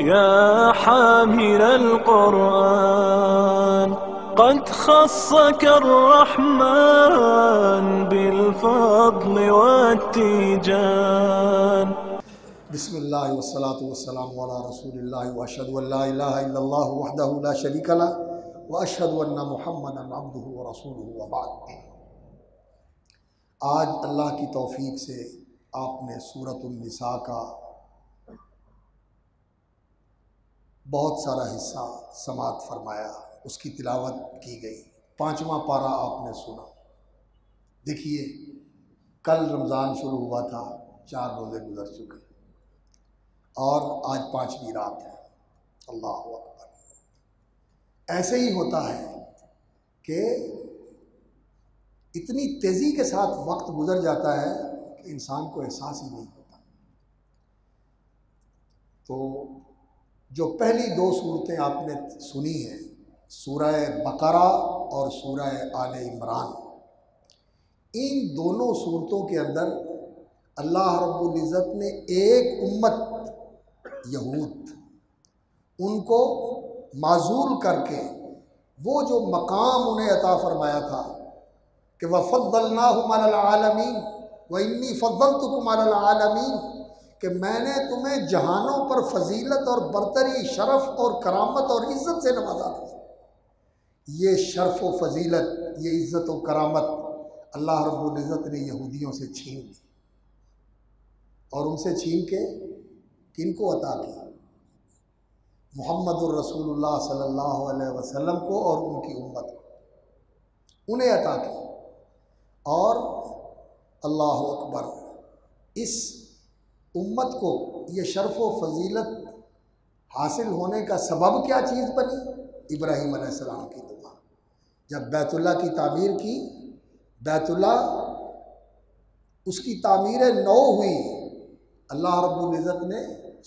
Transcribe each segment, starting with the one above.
يا حامل القرآن قد خصك الرحمن بالفضل والتيجان. بسم اللہ والصلاة والسلام علی رسول اللہ واشہد ان لا الہ الا اللہ وحدہ لا شریک لہ واشہد ان محمدا عبدہ ورسولہ وبعد۔ آج اللہ کی توفیق سے آپ نے سورۃ النساء کا بہت سارا حصہ سماعت فرمایا، اس کی تلاوت کی گئی، 5واں پارہ آپ نے سنا۔ دیکھیے، کل رمضان شروع ہوا تھا، 4 روزے گزر چکے اور آج 5ویں رات ہے۔ اللہ اکبر۔ ایسے ہی ہوتا ہے کہ اتنی تیزی کے ساتھ وقت گزر جاتا ہے کہ انسان کو احساس ہی نہیں ہوتا۔ تو جو پہلی 2 صورتیں آپ نے سنی ہیں، سورہ بقرہ اور سورہ آل عمران، ان دونوں صورتوں کے اندر اللہ رب العزت نے ایک امت یہود ان کو معزول کر کے وہ جو مقام انہیں عطا فرمایا تھا کہ وَفَضَّلْنَاهُمْ عَلَى الْعَالَمِينَ وَإِنِّي فَضَّلْتُكُمْ عَلَى الْعَالَمِينَ، کہ میں نے تمہیں جہانوں پر فضیلت اور برتری، شرف اور کرامت اور عزت سے نوازا تھا۔ یہ شرف و فضیلت، یہ عزت و کرامت اللہ رب العزت نے یہودیوں سے چھین لی، اور ان سے چھین کے کن کو عطا کی؟ محمد الرسول اللہ صلی اللہ علیہ وسلم کو اور ان کی امت کو، انہیں عطا کی۔ اور اللہ اکبر، اس امت کو یہ شرف و فضیلت حاصل ہونے کا سبب کیا چیز بنی؟ ابراہیم علیہ السلام کی دعا۔ جب بیت اللہ کی تعمیر کی، بیت اللہ اس کی تعمیر نو ہوئی، اللہ رب العزت نے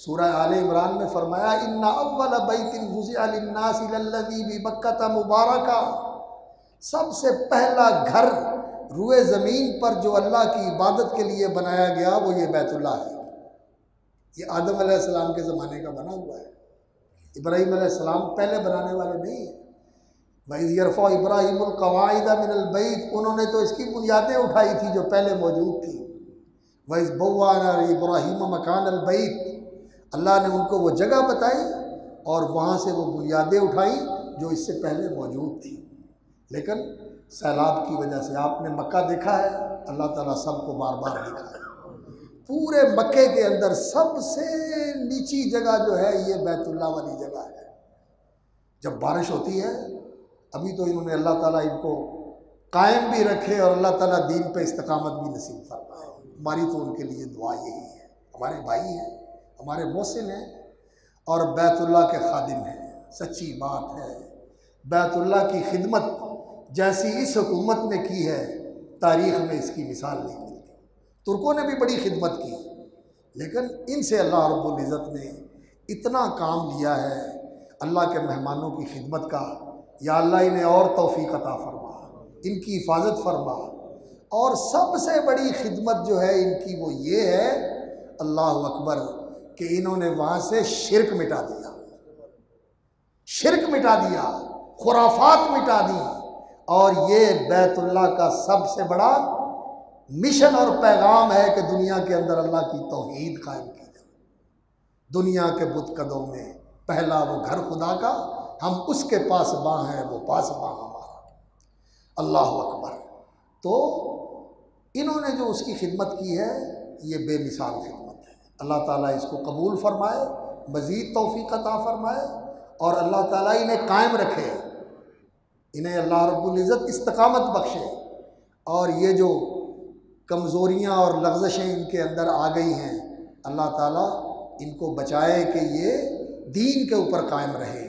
سورہ آل عمران میں فرمایا ان اول بیت وضع للناس للذی ببکۃ مبارکہ، سب سے پہلا گھر روئے زمین پر جو اللہ کی عبادت کے لیے بنایا گیا وہ یہ بیت اللہ ہے۔ یہ آدم علیہ السلام کے زمانے کا بنا ہوا ہے، ابراہیم علیہ السلام پہلے بنانے والے نہیں ہیں۔ وَإِذْ يَرْفَعُ إِبْرَاهِيمُ الْقَوَاعِدَ مِنَ الْبَيْتِ، انہوں نے تو اس کی بنیادیں اٹھائی تھی جو پہلے موجود تھی۔ وَإِذْ بَوَّأْنَا لِإِبْرَاهِيمَ مَكَانَ الْبَيْتِ، اللہ نے ان کو وہ جگہ بتائی اور وہاں سے وہ بنیادیں اٹھائیں جو اس سے پہلے موجود تھی۔ لیکن سیلاب کی وجہ سے، آپ نے مکہ دیکھا ہے، اللہ تعالیٰ سب کو بار بار دکھا ہے۔ پورے مکے کے اندر سب سے نیچی جگہ جو ہے یہ بیت اللہ والی جگہ ہے۔ جب بارش ہوتی ہے، ابھی تو انہوں نے اللہ تعالیٰ ان کو قائم بھی رکھے اور اللہ تعالیٰ دین پہ استقامت بھی نصیب فرمائے۔ ہماری تو ان کے لیے دعا یہی ہے، ہمارے بھائی ہیں، ہمارے محسن ہیں اور بیت اللہ کے خادم ہیں۔ سچی بات ہے، بیت اللہ کی خدمت جیسی اس حکومت نے کی ہے، تاریخ میں اس کی مثال نہیں ملتی۔ ترکوں نے بھی بڑی خدمت کی، لیکن ان سے اللہ رب العزت نے اتنا کام لیا ہے اللہ کے مہمانوں کی خدمت کا۔ یا اللہ انہیں اور توفیق عطا فرما، ان کی حفاظت فرما۔ اور سب سے بڑی خدمت جو ہے ان کی وہ یہ ہے، اللہ اکبر، کہ انہوں نے وہاں سے شرک مٹا دیا، شرک مٹا دیا، خرافات مٹا دی۔ اور یہ بیت اللہ کا سب سے بڑا مشن اور پیغام ہے کہ دنیا کے اندر اللہ کی توحید قائم کی جائے۔ دنیا کے بت قدوں میں پہلا وہ گھر خدا کا، ہم اس کے پاس باں ہیں، وہ پاس باں ہمارا۔ اللہ اکبر۔ تو انہوں نے جو اس کی خدمت کی ہے یہ بے مثال خدمت ہے۔ اللہ تعالیٰ اس کو قبول فرمائے، مزید توفیق عطا فرمائے، اور اللہ تعالیٰ انہیں قائم رکھے، انہیں اللہ رب العزت استقامت بخشے، اور یہ جو کمزوریاں اور لغزشیں ان کے اندر آ گئی ہیں، اللہ تعالیٰ ان کو بچائے کہ یہ دین کے اوپر قائم رہیں،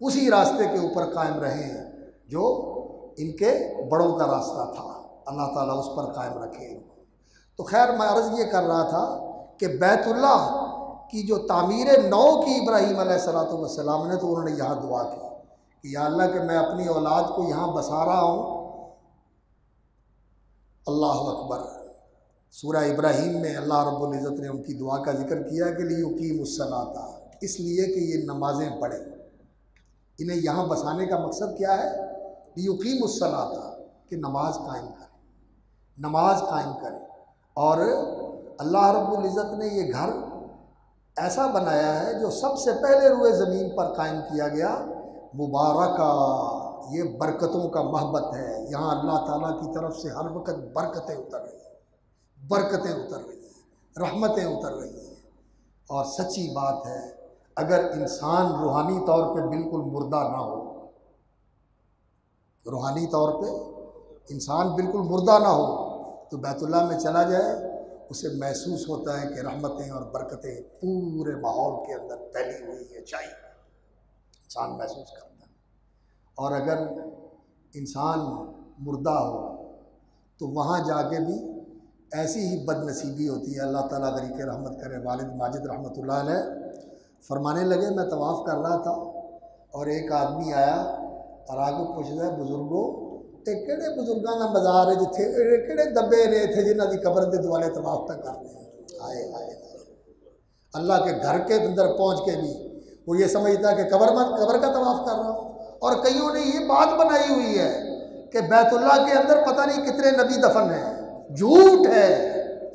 اسی راستے کے اوپر قائم رہیں جو ان کے بڑوں کا راستہ تھا۔ اللہ تعالیٰ اس پر قائم رکھے ان کو۔ تو خیر، میں عرض یہ کر رہا تھا کہ بیت اللہ کی جو تعمیر نو کی ابراہیم علیہ السلام نے، تو انہوں نے یہاں دعا کی کہ یا اللہ کہ میں اپنی اولاد کو یہاں بسا رہا ہوں۔ اللہ اکبر۔ سورہ ابراہیم میں اللہ رب العزت نے ان کی دعا کا ذکر کیا کہ لیقیموا الصلاۃ، اس لیے کہ یہ نمازیں پڑھیں. انہیں یہاں بسانے کا مقصد کیا ہے؟ یقیم الصلاۃ، کہ نماز قائم کریں، نماز قائم کریں. اور اللہ رب العزت نے یہ گھر ایسا بنایا ہے جو سب سے پہلے روئے زمین پر قائم کیا گیا، مبارکہ، یہ برکتوں کا محبت ہے. یہاں اللہ تعالیٰ کی طرف سے ہر وقت برکتیں اتر رہی ہیں، برکتیں اتر رہی ہیں، رحمتیں اتر رہی ہیں. اور سچی بات ہے، اگر انسان روحانی طور پہ بالکل مردہ نہ ہو، روحانی طور پہ انسان بالکل مردہ نہ ہو، تو بیت اللہ میں چلا جائے، اسے محسوس ہوتا ہے کہ رحمتیں اور برکتیں پورے ماحول کے اندر پھیلی ہوئی ہیں، چاہیے انسان محسوس کرتا ہے. اور اگر انسان مردہ ہو تو وہاں جا کے بھی ایسی ہی بد نصیبی ہوتی ہے. اللہ تعالیٰ غریق رحمت کرے. والد ماجد رحمۃ اللہ علیہ فرمانے لگے، میں طواف کر رہا تھا اور ایک آدمی آیا اور آگے پوچھ رہا ہے، بزرگوں یہ کہڑے بزرگاں کا مزار ہے جتھے کہڑے دبے نے تھے جنہاں دی قبر دے دوالے طواف پہ کرنے ہیں. آئے آئے اللہ کے گھر کے اندر پہنچ کے بھی وہ یہ سمجھتا ہے کہ قبر کا طواف کر رہا ہوں. اور کئیوں نے یہ بات بنائی ہوئی ہے کہ بیت اللہ کے اندر پتہ نہیں کتنے نبی دفن ہیں. جھوٹ ہے،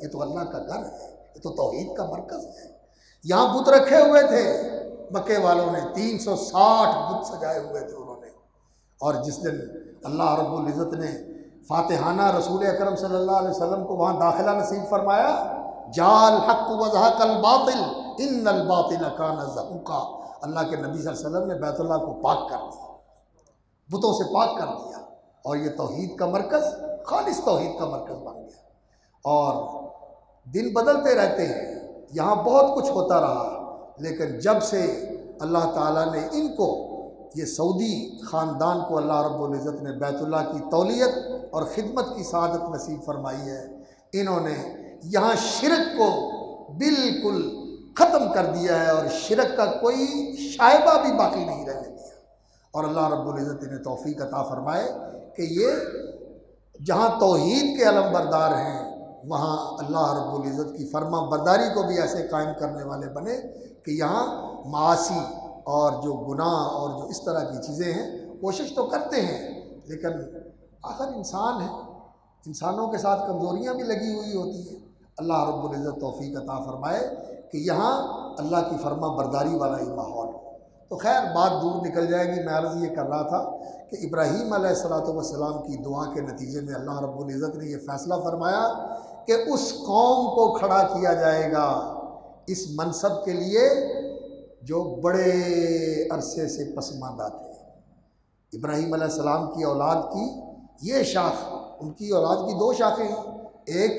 یہ تو اللہ کا گھر ہے، یہ تو توحید کا مرکز ہے. یہاں بت رکھے ہوئے تھے مکے والوں نے، 360 بت سجائے ہوئے تھے انہوں نے. اور جس دن اللہ رب العزت نے فاتحانہ رسول اکرم صلی اللہ علیہ وسلم کو وہاں داخلہ نصیب فرمایا، جال حق وزحق الباطل ان الباطل کان زہوقا، اللہ کے نبی صلی اللہ علیہ وسلم نے بیت اللہ کو پاک کر دیا، بتوں سے پاک کر دیا. اور یہ توحید کا مرکز، خالص توحید کا مرکز بن گیا. اور دن بدلتے رہتے ہیں، یہاں بہت کچھ ہوتا رہا، لیکن جب سے اللہ تعالیٰ نے ان کو، یہ سعودی خاندان کو اللہ رب العزت نے بیت اللہ کی تولیت اور خدمت کی سعادت نصیب فرمائی ہے، انہوں نے یہاں شرک کو بالکل ختم کر دیا ہے اور شرک کا کوئی شائبہ بھی باقی نہیں رہنے دیا. اور اللہ رب العزت انہیں توفیق عطا فرمائے کہ یہ جہاں توحید کے علم بردار ہیں، وہاں اللہ رب العزت کی فرما برداری کو بھی ایسے قائم کرنے والے بنے کہ یہاں معاصی اور جو گناہ اور جو اس طرح کی چیزیں ہیں، کوشش تو کرتے ہیں لیکن آخر انسان ہے، انسانوں کے ساتھ کمزوریاں بھی لگی ہوئی ہوتی ہیں. اللہ رب العزت توفیق عطا فرمائے کہ یہاں اللہ کی فرما برداری والا ہی ماحول ہو. تو خیر بات دور نکل جائے گی. میں عرض یہ کر رہا تھا کہ ابراہیم علیہ السلام کی دعا کے نتیجے میں اللہ رب العزت نے یہ فیصلہ فرمایا کہ اس قوم کو کھڑا کیا جائے گا اس منصب کے لیے جو بڑے عرصے سے پسماندہ تھے. ابراہیم علیہ السلام کی اولاد کی یہ شاخ، ان کی اولاد کی 2 شاخیں ہیں، ایک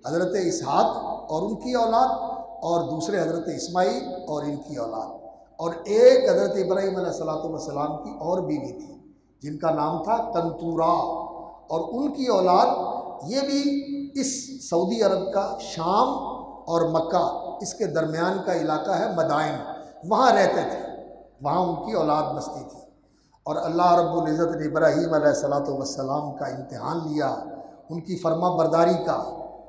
حضرت اسحاق اور ان کی اولاد، اور دوسرے حضرت اسماعیل اور ان کی اولاد، اور ایک حضرت ابراہیم علیہ السلام کی اور بیوی تھی جن کا نام تھا کنتورا، اور ان کی اولاد یہ بھی اس سعودی عرب کا شام اور مکہ اس کے درمیان کا علاقہ ہے مدائن، وہاں رہتے تھے، وہاں ان کی اولاد بستی تھی. اور اللہ رب العزت نے ابراہیم علیہ السلام کا امتحان لیا، ان کی فرما برداری کا،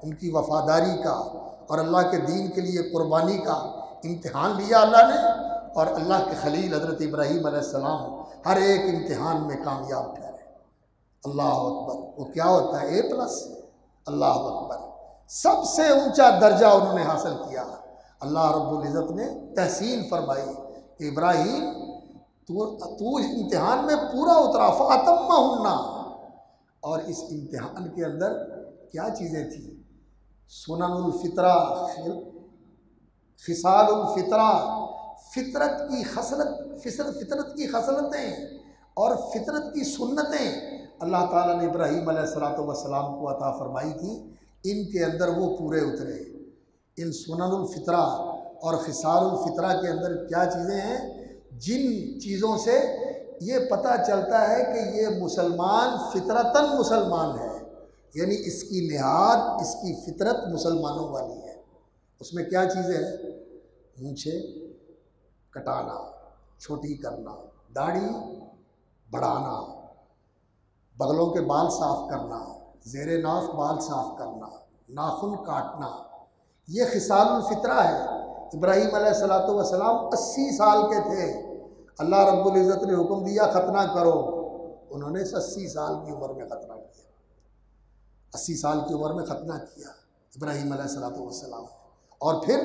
ان کی وفاداری کا اور اللہ کے دین کے لیے قربانی کا امتحان لیا اللہ نے. اور اللہ کے خلیل حضرت ابراہیم علیہ السلام ہر ایک امتحان میں کامیاب ٹھہرے. اللہ اکبر. وہ کیا ہوتا ہے A+؟ اللہ اکبر. سب سے اونچا درجہ انہوں نے حاصل کیا. اللہ رب العزت نے تحسین فرمائی کہ ابراہیم تو اس امتحان میں پورا اترا، فَأَتَمَّهُنَّ. اور اس امتحان کے اندر کیا چیزیں تھیں؟ سنن الفطرہ، خصال الفطرہ، فطرت کی خصلتیں اور فطرت کی سنتیں اللہ تعالیٰ نے ابراہیم علیہ السلام کو عطا فرمائی تھی. ان کے اندر وہ پورے اترے. ان سنن الفطرہ اور خصال الفطرہ کے اندر کیا چیزیں ہیں؟ جن چیزوں سے یہ پتہ چلتا ہے کہ یہ مسلمان فطرتاً مسلمان ہے، یعنی اس کی نہاد، اس کی فطرت مسلمانوں والی ہے. اس میں کیا چیزیں ہیں؟ مونچھیں کٹانا، چھوٹی کرنا، داڑھی بڑھانا، بغلوں کے بال صاف کرنا، زیر ناف بال صاف کرنا، ناخن کاٹنا، یہ خصال الفطرہ ہے. ابراہیم علیہ الصلوۃ والسلام 80 سال کے تھے، اللہ رب العزت نے حکم دیا ختنہ کرو، انہوں نے 80 سال کی عمر میں ختنہ کیا، 80 سال کی عمر میں ختنہ کیا ابراہیم علیہ الصلوۃ والسلام، اور پھر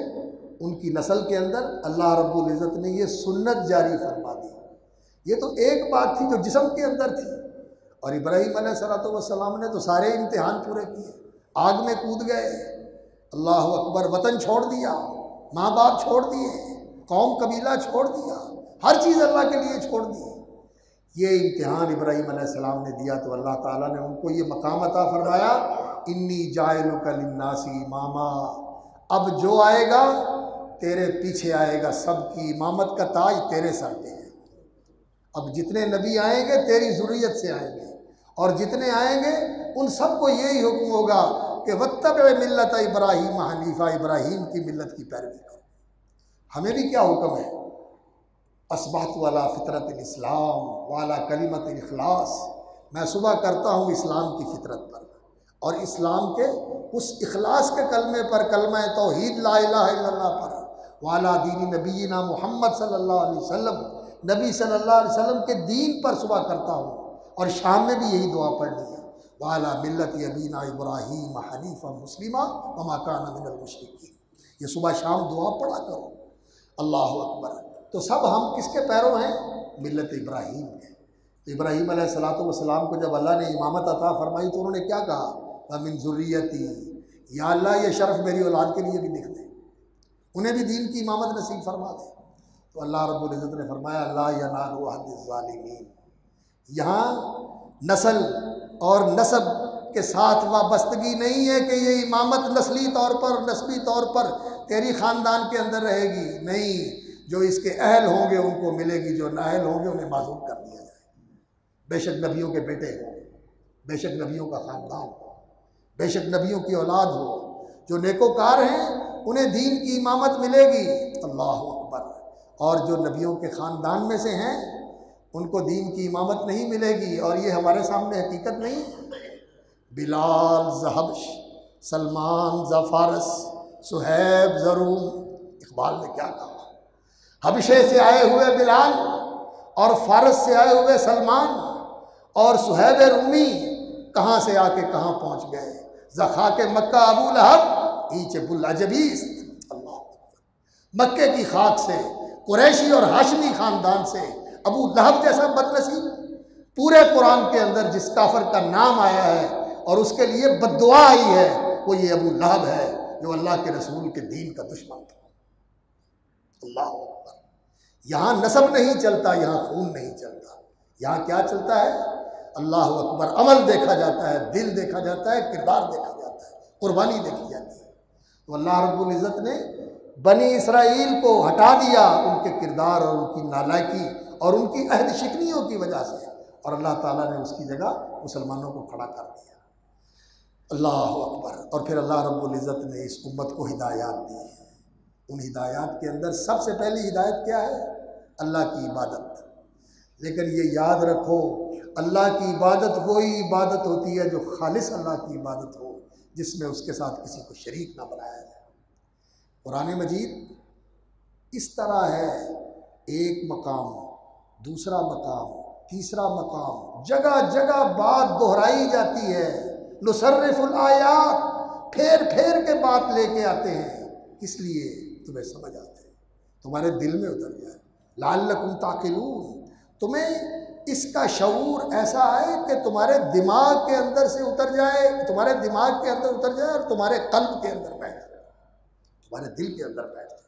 ان کی نسل کے اندر اللہ رب العزت نے یہ سنت جاری فرما دی۔ یہ تو ایک بات تھی جو جسم کے اندر تھی، اور ابراہیم علیہ الصلوۃ والسلام نے تو سارے امتحان پورے کیے، آگ میں کود گئے، اللہ اکبر، وطن چھوڑ دیا، ماں باپ چھوڑ دیے، قوم قبیلہ چھوڑ دیا، ہر چیز اللہ کے لیے چھوڑ دی۔ یہ امتحان ابراہیم علیہ السلام نے دیا تو اللہ تعالیٰ نے ان کو یہ مقام عطا فرمایا، انی جاعلک للناس اماما، اب جو آئے گا تیرے پیچھے آئے گا، سب کی امامت کا تاج تیرے سر پہ ہے۔ اب جتنے نبی آئیں گے تیری ذریت سے آئیں گے، اور جتنے آئیں گے ان سب کو یہی حکم ہوگا کہ واتبع ملت ابراہیم حنیفہ، ابراہیم کی ملت کی پیروی کرو۔ ہمیں بھی کیا حکم ہے؟ اصبحت علی فطرت الاسلام وعلی کلمۃ الاخلاص، میں صبح کرتا ہوں اسلام کی فطرت پر اور اسلام کے اس اخلاص کے کلمے پر، کلمہ توحید لا الہ الا اللہ پر، وعلی دین نبینا محمد صلی اللہ علیہ وسلم، نبی صلی اللہ علیہ وسلم کے دین پر صبح کرتا ہوں، اور شام میں بھی یہی دعا پڑھنی ہے، وعلی ملت ابینا ابراہیم حنیفا مسلما وما کان من المشرکین۔ یہ صبح شام دعا پڑھا کرو، اللہ اکبر۔ تو سب ہم کس کے پیرو ہیں؟ ملت ابراہیم کے۔ تو ابراہیم علیہ الصلوۃ والسلام کو جب اللہ نے امامت عطا فرمائی تو انہوں نے کیا کہا؟ وَمِن ذُرِّيَّتِي، یا اللہ یہ شرف میری اولاد کے لیے بھی لکھ دے، انہیں بھی دین کی امامت نصیب فرما دے۔ تو اللہ رب العزت نے فرمایا لا ینال عہد الظالمین، یہاں نسل اور نسب کے ساتھ وابستگی نہیں ہے کہ یہ امامت نسلی طور پر، نسبی طور پر تیری خاندان کے اندر رہے گی، نہیں، جو اس کے اہل ہوں گے ان کو ملے گی، جو نااہل ہوں گے انہیں معزول کر دیا جائے۔ بے شک نبیوں کے بیٹے ہوں، بے شک نبیوں کا خاندان ہو، بے شک نبیوں کی اولاد ہو، جو نیکوکار ہیں انہیں دین کی امامت ملے گی، اللہ اکبر، اور جو نبیوں کے خاندان میں سے ہیں ان کو دین کی امامت نہیں ملے گی۔ اور یہ ہمارے سامنے حقیقت نہیں، بلال ز حبش، سلمان ز فارس، صہیب ز روم، اقبال نے کیا کہا؟ حبشے سے آئے ہوئے بلال اور فارس سے آئے ہوئے سلمان اور صہیب رومی کہاں سے آ کے کہاں پہنچ گئے؟ زخا کے مکہ ابو لہب ایچ بلعجبیست، اللہ مکے کی خاک سے، قریشی اور ہاشمی خاندان سے ابو لہب جیسا بدنصیب، پورے قرآن کے اندر جس کافر کا نام آیا ہے اور اس کے لیے بد دعا آئی ہے وہ یہ ابو لہب ہے جو اللہ کے رسول کے دین کا دشمن تھا۔ اللہ اکبر۔ یہاں نسب نہیں چلتا، یہاں خون نہیں چلتا، یہاں کیا چلتا ہے؟ اللہ اکبر، عمل دیکھا جاتا ہے، دل دیکھا جاتا ہے، کردار دیکھا جاتا ہے، قربانی دیکھی جاتی ہے۔ تو اللہ رب العزت نے بنی اسرائیل کو ہٹا دیا ان کے کردار اور ان کی نالائکی اور ان کی عہد شکنیوں کی وجہ سے، اور اللہ تعالیٰ نے اس کی جگہ مسلمانوں کو کھڑا کر دیا، اللہ اکبر۔ اور پھر اللہ رب العزت نے اس امت کو ہدایات دی ہیں، ان ہدایات کے اندر سب سے پہلی ہدایت کیا ہے؟ اللہ کی عبادت۔ لیکن یہ یاد رکھو، اللہ کی عبادت وہی عبادت ہوتی ہے جو خالص اللہ کی عبادت ہو، جس میں اس کے ساتھ کسی کو شریک نہ بنایا جائے۔ قرآن مجید اس طرح ہے، ایک مقام، دوسرا مقام، تیسرا مقام، جگہ جگہ بات دہرائی جاتی ہے، نصرف الآیات، پھیر پھیر کے بات لے کے آتے ہیں، کس لیے؟ تمہیں سمجھ آتے ہیں، تمہارے دل میں اتر جائے، لعلکم تعقلون، تمہیں اس کا شعور ایسا ہے کہ تمہارے دماغ کے اندر سے اتر جائے، تمہارے دماغ کے اندر اتر جائے اور تمہارے قلب کے اندر بیٹھ جائے، تمہارے دل کے اندر بیٹھ جائے۔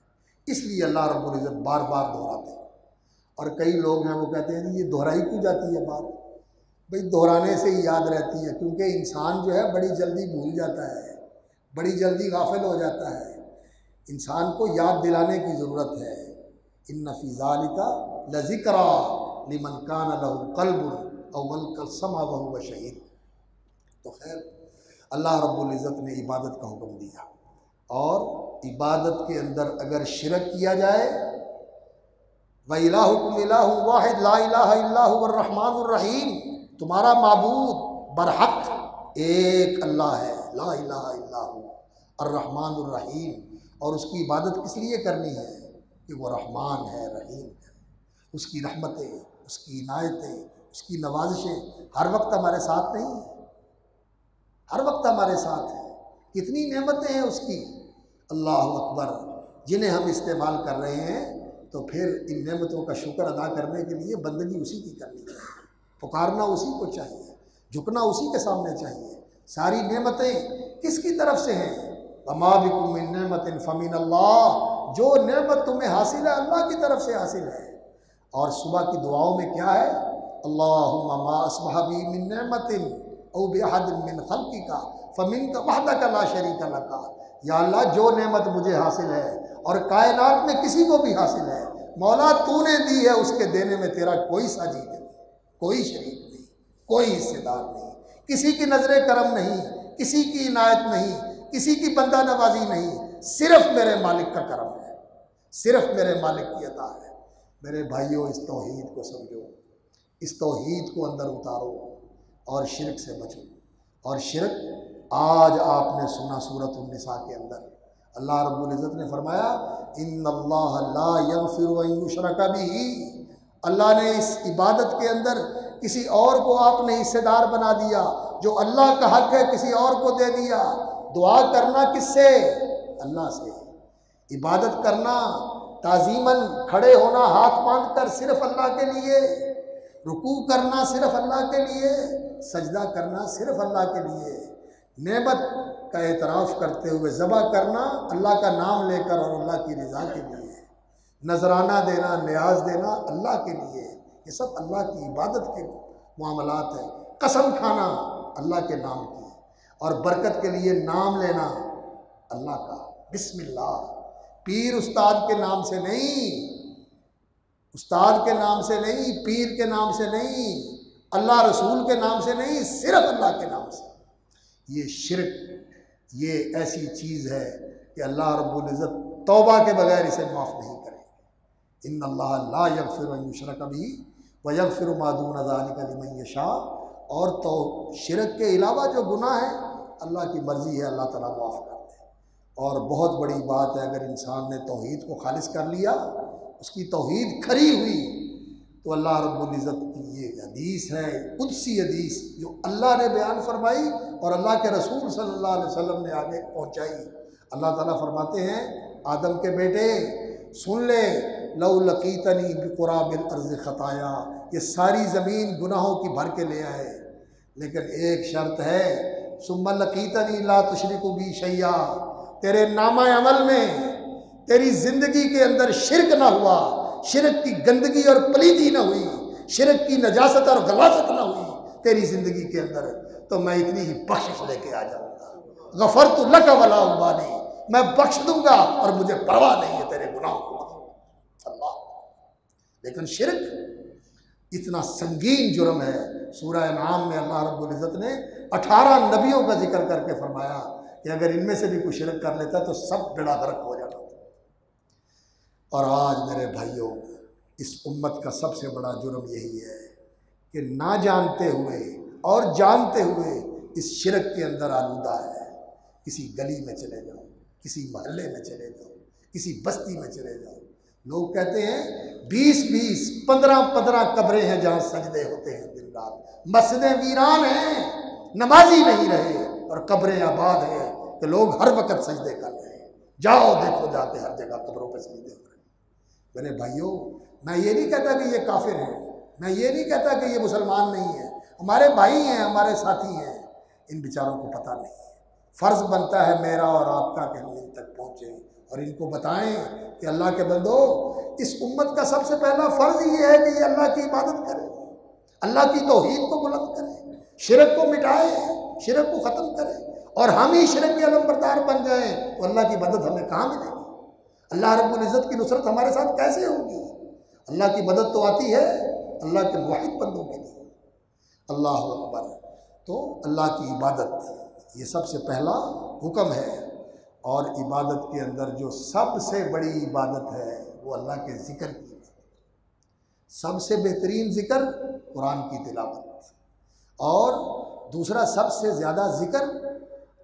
اس لیے اللہ رب العزت بار بار دہراتے ہیں۔ اور کئی لوگ ہیں وہ کہتے ہیں یہ دہرائی کیوں جاتی ہے بات؟ بھئی دہرانے سے ہی یاد رہتی ہے، کیونکہ انسان جو ہے بڑی جلدی بھول جاتا ہے، بڑی جلدی غافل ہو جاتا ہے، انسان کو یاد دلانے کی ضرورت ہے۔ ان فی ذالک لذکریٰ لمن کان لہ قلب او القى السمع وهو شہید۔ تو خیر، اللہ رب العزت نے عبادت کا حکم دیا، اور عبادت کے اندر اگر شرک کیا جائے، وَإِلَٰهُكُمْ إِلَٰهٌ وَاحِدٌ لَا إِلَٰهَ إِلَّا هُوَ الرَّحْمَٰنُ الرَّحِيمُ، تمہارا معبود برحق ایک اللہ ہے، لا الہ الا ہو الرحمن الرحیم، اور اس کی عبادت کس لیے کرنی ہے کہ وہ رحمان ہے، رحیم ہے، اس کی رحمتیں، اس کی عنایتیں، اس کی نوازشیں ہر وقت ہمارے ساتھ نہیں ہیں، ہر وقت ہمارے ساتھ ہیں۔ کتنی نعمتیں ہیں اس کی، اللہ اکبر، جنہیں ہم استعمال کر رہے ہیں۔ تو پھر ان نعمتوں کا شکر ادا کرنے کے لیے بندگی اسی کی کرنی چاہیے، پکارنا اسی کو چاہیے، جھکنا اسی کے سامنے چاہیے۔ ساری نعمتیں کس کی طرف سے ہیں؟ وَمَا بِكُم مِّن نِّعْمَةٍ فَمِنَ اللَّهِ، جو نعمت تمہیں حاصل ہے اللہ کی طرف سے حاصل ہے۔ اور صبح کی دعاؤں میں کیا ہے؟ اللہم ما اصبح بی من نعمت او بأحد من خلقک فمنک وحدک لا شریک لک، یا اللہ جو نعمت مجھے حاصل ہے اور کائنات میں کسی کو بھی حاصل ہے، مولا تو نے دی ہے، اس کے دینے میں تیرا کوئی ساجی نہیں، کوئی شریک نہیں، کوئی حصے دار نہیں، کسی کی نظر کرم نہیں، کسی کی عنایت نہیں، کسی کی بندہ نوازی نہیں، صرف میرے مالک کا کرم ہے، صرف میرے مالک کی عطا ہے۔ میرے بھائیوں، اس توحید کو سمجھو، اس توحید کو اندر اتارو اور شرک سے بچو۔ اور شرک آج آپ نے سنا سورۃ النساء کے اندر اللہ رب العزت نے فرمایا ان اللہ لا یغفر ان یشرک بہ، اللہ نے اس عبادت کے اندر کسی اور کو آپ نے حصے دار بنا دیا، جو اللہ کا حق ہے کسی اور کو دے دیا۔ دعا کرنا کس سے؟ اللہ سے۔ عبادت کرنا، تعظیماً کھڑے ہونا ہاتھ باندھ کر صرف اللہ کے لیے، رکوع کرنا صرف اللہ کے لیے، سجدہ کرنا صرف اللہ کے لیے، نعمت کا اعتراف کرتے ہوئے ذبح کرنا اللہ کا نام لے کر اور اللہ کی رضا کے لیے، نذرانہ دینا، نیاز دینا اللہ کے لیے، یہ سب اللہ کی عبادت کے معاملات ہیں۔ قسم کھانا اللہ کے نام کی، اور برکت کے لیے نام لینا اللہ کا، بسم اللہ، پیر استاد کے نام سے نہیں، استاد کے نام سے نہیں، پیر کے نام سے نہیں، اللہ رسول کے نام سے نہیں، صرف اللہ کے نام سے۔ یہ شرک، یہ ایسی چیز ہے کہ اللہ رب العزت توبہ کے بغیر اسے معاف نہیں کریں گے۔ ان اللہ لا یغفر ان یشرک بہ ویغفر ما دون ذلک لمن یشاء، اور تو شرک کے علاوہ جو گناہ ہے اللہ کی مرضی ہے اللہ تعالیٰ معاف کر دے۔ اور بہت بڑی بات ہے اگر انسان نے توحید کو خالص کر لیا، اس کی توحید کھری ہوئی، تو اللہ رب العزت کی یہ حدیث ہے، قدسی حدیث، جو اللہ نے بیان فرمائی اور اللہ کے رسول صلی اللہ علیہ وسلم نے آگے پہنچائی۔ اللہ تعالیٰ فرماتے ہیں آدم کے بیٹے سن لے، لو لقیتنی بقراب الارض خطایا، یہ ساری زمین گناہوں کی بھر کے لے آئے، لیکن ایک شرط ہے، ثم لقیتنی لا تشرک بی شیئا، تیرے نامہ عمل میں تیری زندگی کے اندر شرک نہ ہوا، شرک کی گندگی اور پلیدی نہ ہوئی، شرک کی نجاست اور غلاظت نہ ہوئی تیری زندگی کے اندر، تو میں اتنی ہی بخشش لے کے آ جاؤں گا، غفرت لک ولا ابالی، میں بخش دوں گا اور مجھے پرواہ نہیں ہے تیرے گناہوں کو۔ اللہ، لیکن شرک اتنا سنگین جرم ہے، سورہ انعام میں اللہ رب العزت نے 18 نبیوں کا ذکر کر کے فرمایا کہ اگر ان میں سے بھی کوئی شرک کر لیتا تو سب بیڑا غرق ہو جاتا۔ اور آج میرے بھائیوں، اس امت کا سب سے بڑا جرم یہی ہے کہ نہ جانتے ہوئے اور جانتے ہوئے اس شرک کے اندر آلودہ ہے۔ کسی گلی میں چلے جاؤ، کسی محلے میں چلے جاؤ، کسی بستی میں چلے جاؤ، لوگ کہتے ہیں 20-20 15-15 قبریں ہیں جہاں سجدے ہوتے ہیں دن رات، مسجدیں ویران ہیں، نمازی نہیں رہے، اور قبریں آباد ہیں کہ لوگ ہر وقت سجدے کر رہے ہیں۔ جاؤ دیکھو، جاتے ہر جگہ قبروں پہ سجدے ہو رہے ہیں۔ میرے بھائیوں، میں یہ نہیں کہتا کہ یہ کافر ہیں، میں یہ نہیں کہتا کہ یہ مسلمان نہیں ہیں، ہمارے بھائی ہیں، ہمارے ساتھی ہیں، ان بیچاروں کو پتہ نہیں ہے۔ فرض بنتا ہے میرا اور آپ کا کہ ہم ان تک پہنچیں اور ان کو بتائیں کہ اللہ کے بندو، اس امت کا سب سے پہلا فرض یہ ہے کہ یہ اللہ کی عبادت کرے، اللہ کی توحید کو بلند کرے، شرک کو مٹائے، شرک کو ختم کرے، اور ہم ہی شرک کے علم بردار بن جائیں تو اللہ کی مدد ہمیں کہاں ملے گی؟ اللہ رب العزت کی نصرت ہمارے ساتھ کیسے ہوگی؟ اللہ کی مدد تو آتی ہے اللہ کے موحد بندوں کے لیے۔ اللہ اکبر۔ تو اللہ کی عبادت یہ سب سے پہلا حکم ہے، اور عبادت کے اندر جو سب سے بڑی عبادت ہے وہ اللہ کے ذکر کی عبادت، سب سے بہترین ذکر قرآن کی تلاوت، اور دوسرا سب سے زیادہ ذکر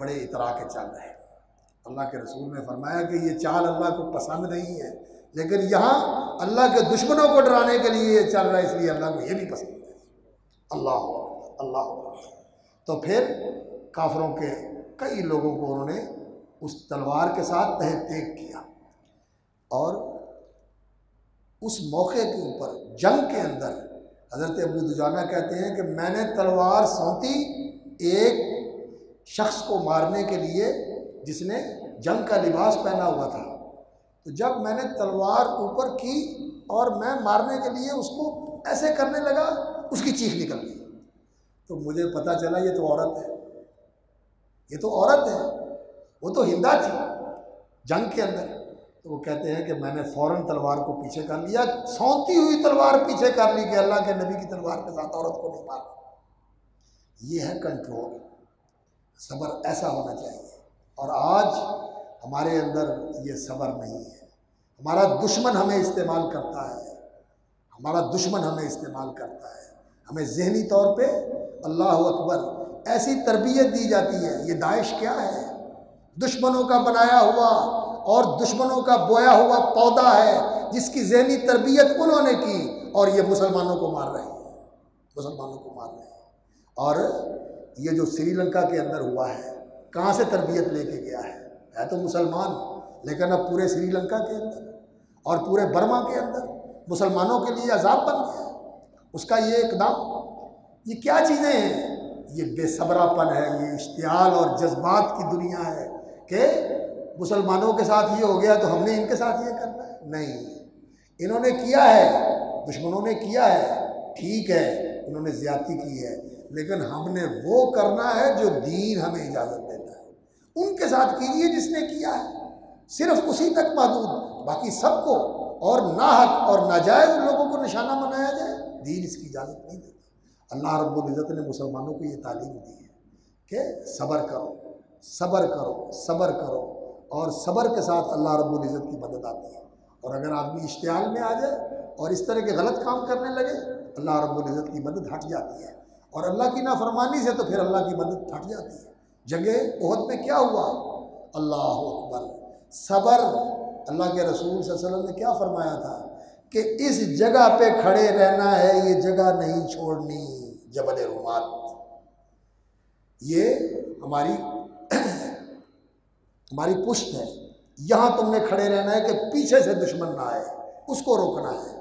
بڑے اترا کے چل رہے ہیں۔ اللہ کے رسول نے فرمایا کہ یہ چال اللہ کو پسند نہیں ہے، لیکن یہاں اللہ کے دشمنوں کو ڈرانے کے لیے یہ چل رہا ہے، اس لیے اللہ کو یہ بھی پسند ہے۔ اللہ اللہ۔ تو پھر کافروں کے کئی لوگوں کو انہوں نے اس تلوار کے ساتھ تہ تیگ کیا، اور اس موقع کے اوپر جنگ کے اندر حضرت ابو دجانہ کہتے ہیں کہ میں نے تلوار سونتی ایک شخص کو مارنے کے لیے جس نے جنگ کا لباس پہنا ہوا تھا، تو جب میں نے تلوار اوپر کی اور میں مارنے کے لیے اس کو ایسے کرنے لگا، اس کی چیخ نکل گئی، تو مجھے پتہ چلا یہ تو عورت ہے، یہ تو عورت ہے، وہ تو ہندا تھی جنگ کے اندر۔ تو وہ کہتے ہیں کہ میں نے فوراً تلوار کو پیچھے کر لیا، سونتی ہوئی تلوار پیچھے کر لی کہ اللہ کے نبی کی تلوار کے ساتھ عورت کو نہیں مارا۔ یہ ہے کنٹرول، صبر ایسا ہونا چاہیے، اور آج ہمارے اندر یہ صبر نہیں ہے۔ ہمارا دشمن ہمیں استعمال کرتا ہے، ہمارا دشمن ہمیں استعمال کرتا ہے، ہمیں ذہنی طور پہ اللہ اکبر ایسی تربیت دی جاتی ہے۔ یہ داعش کیا ہے؟ دشمنوں کا بنایا ہوا اور دشمنوں کا بویا ہوا پودا ہے، جس کی ذہنی تربیت انہوں نے کی، اور یہ مسلمانوں کو مار رہے ہیں، مسلمانوں کو مار رہے ہیں۔ اور یہ جو سری لنکا کے اندر ہوا ہے، کہاں سے تربیت لے کے گیا ہے تو مسلمان، لیکن اب پورے سری لنکا کے اندر اور پورے برما کے اندر مسلمانوں کے لیے عذاب بن گیا اس کا یہ اقدام۔ یہ کیا چیزیں ہیں؟ یہ بے صبرا پن ہے، یہ اشتعال اور جذبات کی دنیا ہے کہ مسلمانوں کے ساتھ یہ ہو گیا تو ہم نے ان کے ساتھ یہ کرنا ہے۔ نہیں، انہوں نے کیا ہے، دشمنوں نے کیا ہے، ٹھیک ہے انہوں نے زیادتی کی ہے، لیکن ہم نے وہ کرنا ہے جو دین ہمیں اجازت دیتا ہے۔ ان کے ساتھ کیجیے جس نے کیا ہے، صرف اسی تک محدود، باقی سب کو اور ناحق اور ناجائز لوگوں کو نشانہ بنایا جائے، دین اس کی اجازت نہیں دیتا۔ اللہ رب العزت نے مسلمانوں کو یہ تعلیم دی ہے کہ صبر کرو، صبر کرو، صبر کرو، اور صبر کے ساتھ اللہ رب العزت کی مدد آتی ہے۔ اور اگر آدمی اشتعال میں آ جائے اور اس طرح کے غلط کام کرنے لگے، اللہ رب العزت کی مدد ہٹ جاتی ہے، اور اللہ کی نافرمانی سے تو پھر اللہ کی مدد ہٹ جاتی ہے۔ جنگ احد میں کیا ہوا؟ اللہ اکبر، صبر۔ اللہ کے رسول صلی اللہ علیہ وسلم نے کیا فرمایا تھا کہ اس جگہ پہ کھڑے رہنا ہے، یہ جگہ نہیں چھوڑنی، جبل رومات۔ یہ ہماری پشت ہے، یہاں تم نے کھڑے رہنا ہے کہ پیچھے سے دشمن نہ آئے، اس کو روکنا ہے۔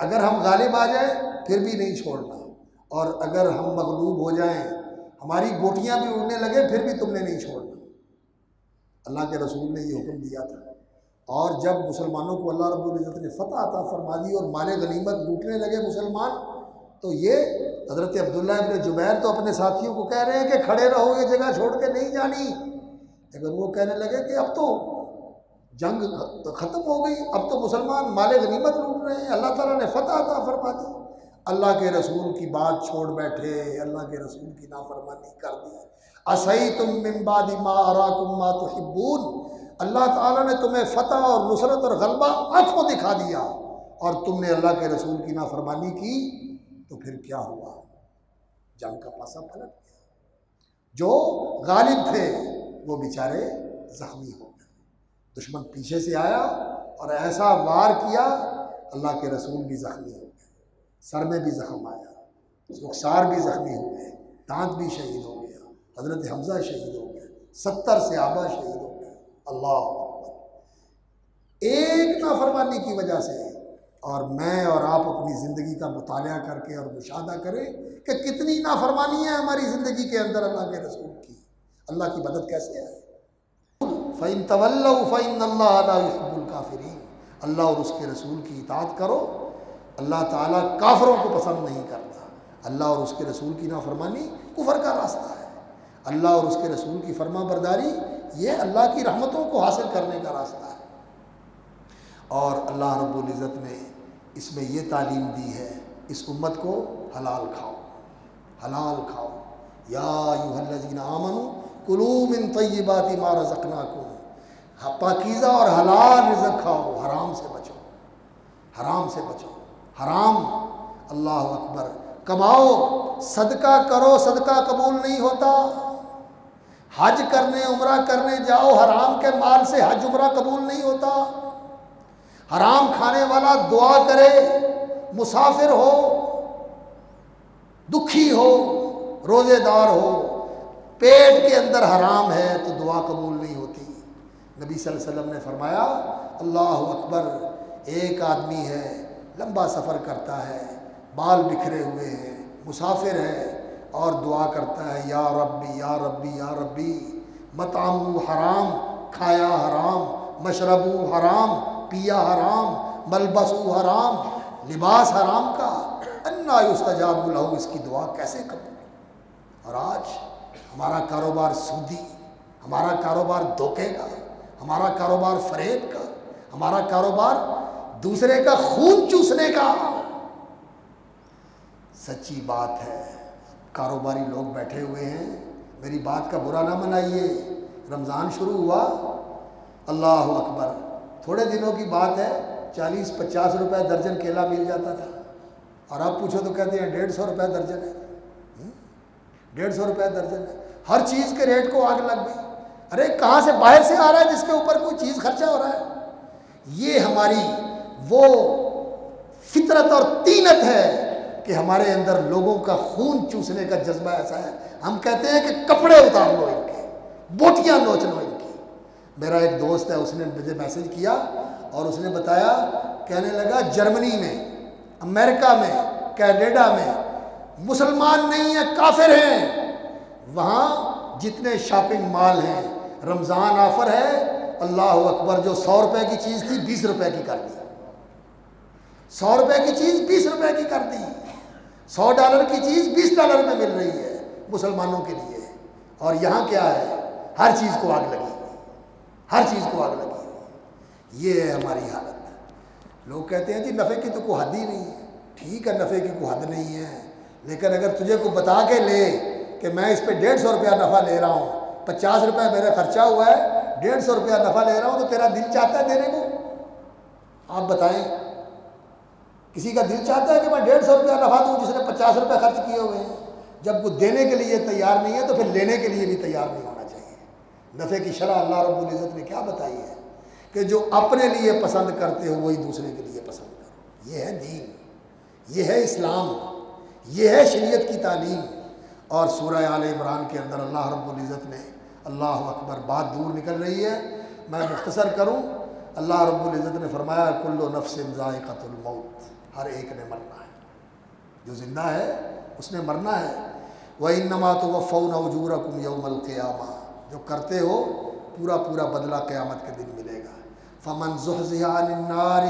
اگر ہم غالب آ جائیں پھر بھی نہیں چھوڑنا، اور اگر ہم مغلوب ہو جائیں، ہماری گوٹیاں بھی اڑنے لگے، پھر بھی تم نے نہیں چھوڑنا۔ اللہ کے رسول نے یہ حکم دیا تھا، اور جب مسلمانوں کو اللہ رب العزت نے فتح عطا فرما دی اور مال غنیمت لوٹنے لگے مسلمان، تو یہ حضرت عبداللہ ابن جبیر تو اپنے ساتھیوں کو کہہ رہے ہیں کہ کھڑے رہو، یہ جگہ چھوڑ کے نہیں جانی، لیکن وہ کہنے لگے کہ اب تو جنگ ختم ہو گئی، اب تو مسلمان مال غنیمت لوٹ رہے ہیں، اللہ تعالیٰ نے فتح عطا فرما دی۔ اللہ کے رسول کی بات چھوڑ بیٹھے، اللہ کے رسول کی نافرمانی کر دی۔ اَصَيْتُم مِّن بَعْدِ مَا أَرَاكُم مَّا تُحِبُّونَ، اللہ تعالیٰ نے تمہیں فتح اور نصرت اور غلبہ آنکھوں دکھا دیا، اور تم نے اللہ کے رسول کی نافرمانی کی، تو پھر کیا ہوا؟ جنگ کا پاسا پلٹ گیا۔ جو غالب تھے وہ بیچارے زخمی ہو گئے، دشمن پیچھے سے آیا اور ایسا وار کیا، اللہ کے رسول بھی زخمی ہو گئے، سر میں بھی زخم آیا، رخسار بھی زخمی ہو گئے، دانت بھی شہید ہو گیا، حضرت حمزہ شہید ہو گئے، 70 صحابہ شہید ہو گئے۔ اللہ اکبر، ایک نافرمانی کی وجہ سے۔ اور میں اور آپ اپنی زندگی کا مطالعہ کر کے اور مشاہدہ کریں کہ کتنی نافرمانی ہے ہماری زندگی کے اندر اللہ کے رسول کی، اللہ کی مدد کیسے ہے۔ فَإِن تَوَلَّوْا فَإِنَّ اللَّهَ لَا يُحِبُّ الْكَافِرِينَ، اللہ اور اس کے رسول کی اطاعت کرو، اللہ تعالیٰ کافروں کو پسند نہیں کرتا۔ اللہ اور اس کے رسول کی نافرمانی کفر کا راستہ ہے، اللہ اور اس کے رسول کی فرما برداری یہ اللہ کی رحمتوں کو حاصل کرنے کا راستہ ہے۔ اور اللہ رب العزت نے اس میں یہ تعلیم دی ہے، اس امت کو حلال کھاؤ، حلال کھاؤ، یا ایھا الذین آمنوا کلوا من طیبات ما رزقناکم، پاکیزہ اور حلال رزق کھاؤ، حرام سے بچو، حرام سے بچو، حرام۔ اللہ اکبر، کماؤ، صدقہ کرو، صدقہ قبول نہیں ہوتا، حج کرنے عمرہ کرنے جاؤ، حرام کے مال سے حج عمرہ قبول نہیں ہوتا۔ حرام کھانے والا دعا کرے، مسافر ہو، دکھی ہو، روزے دار ہو، پیٹ کے اندر حرام ہے تو دعا قبول نہیں ہوتی۔ نبی صلی اللہ علیہ وسلم نے فرمایا اللہ اکبر، ایک آدمی ہے لمبا سفر کرتا ہے، بال بکھرے ہوئے ہیں، مسافر ہے اور دعا کرتا ہے یا ربی یا ربی یا ربی، مطعمہ حرام، کھایا حرام، مشربہ حرام، پیا حرام، ملبسہ حرام، لباس حرام کا، انا یستجاب لہ، اس کی دعا کیسے قبول؟ اور آج ہمارا کاروبار سودی، ہمارا کاروبار دھوکے کا، ہمارا کاروبار فریب کا، ہمارا کاروبار دوسرے کا خون چوسنے کا۔ سچی بات ہے، کاروباری لوگ بیٹھے ہوئے ہیں، میری بات کا برا نہ منائیے، رمضان شروع ہوا، اللہ اکبر، تھوڑے دنوں کی بات ہے 40-50 روپے درجن کیلا مل جاتا تھا، اور اب پوچھو تو کہتے ہیں 150 روپے درجن ہے، 150 روپے درجن ہے، ہر چیز کے ریٹ کو آگ لگ گئی۔ ارے کہاں سے باہر سے آ رہا ہے جس کے اوپر کوئی چیز خرچہ ہو رہا ہے؟ یہ ہماری وہ فطرت اور طینت ہے کہ ہمارے اندر لوگوں کا خون چوسنے کا جذبہ ایسا ہے، ہم کہتے ہیں کہ کپڑے اتار لو ان کے، بوٹیاں نوچ لو ان کی۔ میرا ایک دوست ہے، اس نے مجھے میسج کیا اور اس نے بتایا، کہنے لگا جرمنی میں، امریکہ میں، کینیڈا میں مسلمان نہیں ہیں، کافر ہیں، وہاں جتنے شاپنگ مال ہیں، رمضان آفر ہے، اللہ اکبر، جو 100 روپے کی چیز تھی 20 روپے کی کر دی، 100 روپے کی چیز 20 روپے کی کر دی، $100 کی چیز $20 میں مل رہی ہے مسلمانوں کے لیے۔ اور یہاں کیا ہے؟ ہر چیز کو آگ لگی، ہر چیز کو آگ لگی۔ یہ ہے ہماری حالت۔ لوگ کہتے ہیں جی نفع کی تو کوئی حد ہی نہیں ہے۔ ٹھیک ہے، نفع کی کوئی حد نہیں ہے، لیکن اگر تجھے کو بتا کے لے کہ میں اس پہ 150 روپیہ نفع لے رہا ہوں، 50 روپے میرا خرچہ ہوا ہے، 150 روپیہ نفع لے رہا ہوں، تو تیرا دل چاہتا ہے دینے کو؟ آپ بتائیں، کسی کا دل چاہتا ہے کہ میں 150 روپیہ نفع دوں جس نے 50 روپے خرچ کیے ہوئے ہیں؟ جب وہ دینے کے لیے تیار نہیں ہے تو پھر لینے کے لیے بھی تیار نہیں ہونا چاہیے۔ نفع کی شرح اللہ رب العزت نے کیا بتائی ہے کہ جو اپنے لیے پسند کرتے ہو وہی دوسرے کے لیے پسند کرو۔ یہ ہے دین، یہ ہے اسلام، یہ ہے شریعت کی تعلیم۔ اور سورہ آل عمران کے اندر اللہ رب العزت نے، اللہ اکبر، بات دور نکل رہی ہے، میں مختصر کروں۔ اللہ رب العزت نے فرمایا کل نفس ذائقۃ الموت، ہر ایک نے مرنا ہے، جو زندہ ہے اس نے مرنا ہے۔ وَإِنَّمَا تُوَفَّوْنَ أُجُورَكُمْ يَوْمَ الْقِيَامَةِ، جو کرتے ہو پورا پورا بدلہ قیامت کے دن ملے گا۔ فَمَنْ زُحْزِحَ عَنِ النَّارِ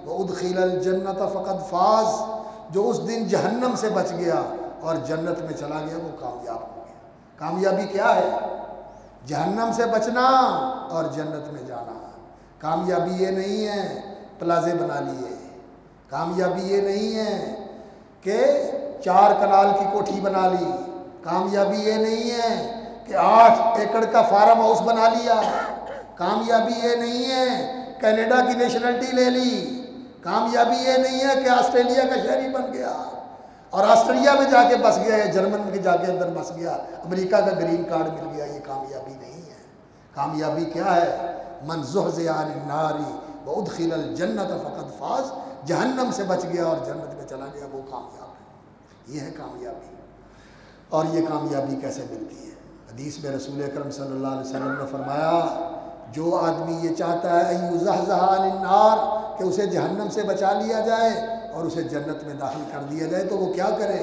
وَأُدْخِلَ الْجَنَّةَ فَقَدْ فَازَ، جو اس دن جہنم سے بچ گیا اور جنت میں چلا گیا وہ کامیاب ہو گیا۔ کامیابی کیا ہے؟ جہنم سے بچنا اور جنت میں جانا۔ کامیابی یہ نہیں ہے پلازے بنا لیے، کامیابی یہ نہیں ہے کہ 4 کنال کی کوٹھی بنا لی، کامیابی یہ نہیں ہے کہ 8 ایکڑ کا فارم ہاؤس بنا لیا، کامیابی یہ نہیں ہے کینیڈا کی نیشنلٹی لے لی، کامیابی یہ نہیں ہے کہ آسٹریلیا کا شہری بن گیا اور آسٹریلیا میں جا کے بس گیا یا جرمن میں جا کے اندر بس گیا، امریکہ کا گرین کارڈ مل گیا۔ یہ کامیابی نہیں ہے۔ کامیابی کیا ہے؟ من زحزح عن النار وادخل الجنۃ فقد فاز، جہنم سے بچ گیا اور جنت میں چلا گیا وہ کامیاب ہے۔ یہ ہے کامیابی۔ اور یہ کامیابی کیسے ملتی ہے؟ حدیث میں رسول اکرم صلی اللہ علیہ وسلم نے فرمایا جو آدمی یہ چاہتا ہے ان یزحزح عن النار، کہ اسے جہنم سے بچا لیا جائے اور اسے جنت میں داخل کر دیا جائے، تو وہ کیا کرے؟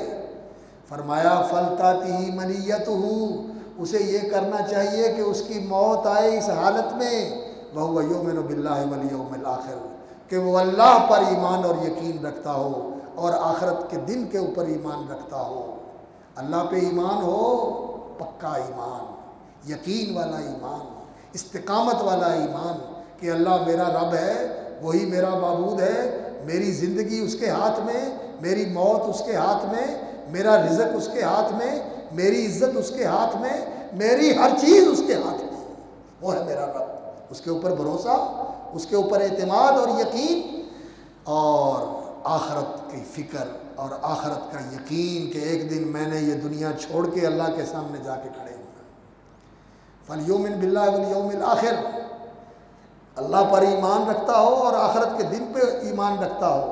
فرمایا فلتاتہ منیتہ، اسے یہ کرنا چاہیے کہ اس کی موت آئے اس حالت میں وہو یؤمن باللہ والیوم الآخر، کہ وہ اللہ پر ایمان اور یقین رکھتا ہو اور آخرت کے دن کے اوپر ایمان رکھتا ہو۔ اللہ پہ ایمان ہو، پکا ایمان، یقین والا ایمان، استقامت والا ایمان کہ اللہ میرا رب ہے، وہی میرا معبود ہے، میری زندگی اس کے ہاتھ میں، میری موت اس کے ہاتھ میں، میرا رزق اس کے ہاتھ میں، میری عزت اس کے ہاتھ میں، میری ہر چیز اس کے ہاتھ میں، وہ ہے میرا رب۔ اس کے اوپر بھروسہ، اس کے اوپر اعتماد اور یقین، اور آخرت کی فکر اور آخرت کا یقین کہ ایک دن میں نے یہ دنیا چھوڑ کے اللہ کے سامنے جا کے کھڑے ہونا۔ فَلْيُؤْمِنْ بِاللَّهِ وَالْيَوْمِ الْآخِرِ، اللہ پر ایمان رکھتا ہو اور آخرت کے دن پہ ایمان رکھتا ہو،